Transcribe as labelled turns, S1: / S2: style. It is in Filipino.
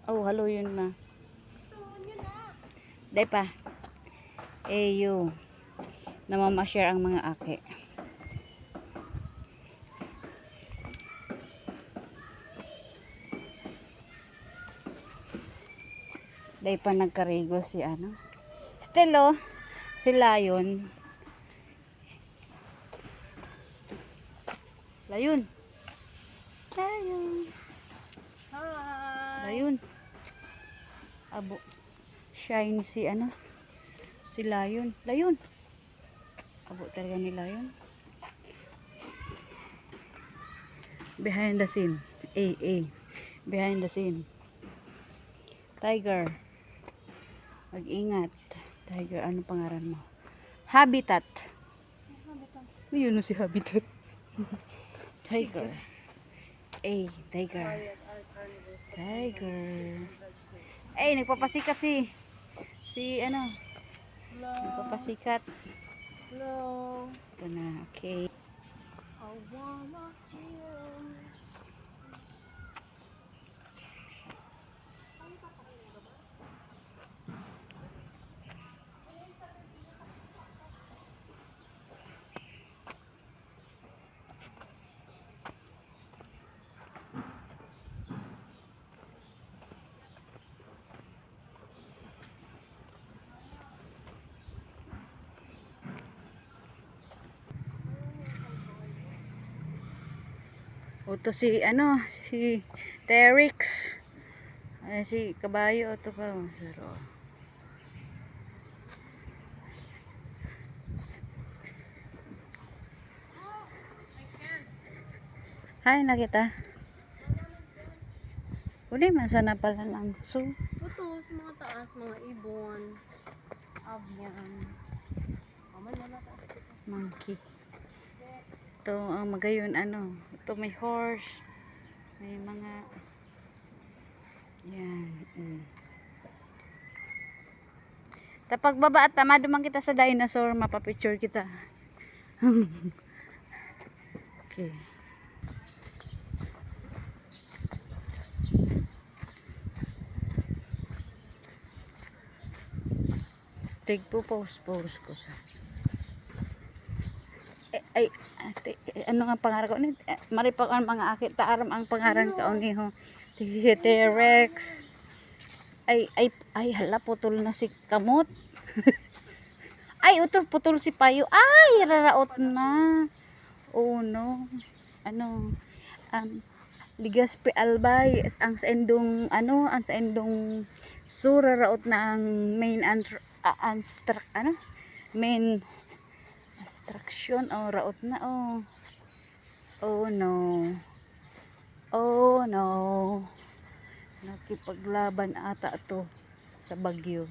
S1: Oh, halo yun na. Day pa. Eyo. Namamashare ang mga aki. Day pa nagkarigo si ano. Still oh. Si Lion. Lion. Lion.
S2: Hi.
S1: Lion. Abo. Shine si ano. Si Lion. Lion. Abo talaga ni Lion. Behind the scene. Behind the scene. Tiger. Mag-ingat. Tiger, ano pangalan mo? Habitat. Yun si Habitat. Tiger. Tiger. Tiger. Nagpapasikat si ano?
S2: Hello.
S1: Nagpapasikat.
S2: Hello.
S1: Ito na, okay.
S2: I wanna hear.
S1: Ito si ano, si Terix. Si Kabayo ito pa. Saro. Hi, nakita. Uli, masana pala lang. So,
S2: Ito, sa mga taas, mga ibon. Abyan.
S1: monkey. Ito, ang magayon, ano. Ito may horse. May mga, yan. Tapag baba at tama duman kita sa dinosaur, mapapicture kita. Okay. Post ko sa. Ano nga pangaran ko ni? Maripa ang mga akit taaram ang pangaran ka ni ho. Si T-Rex. Hala putol na si kamot. Putol si payo. Raraot na. Oh no. Ano? Ligaspi albay ang sa endong raraot na ang main main attraction raot na oh no nakipaglaban ata to sa bagyo.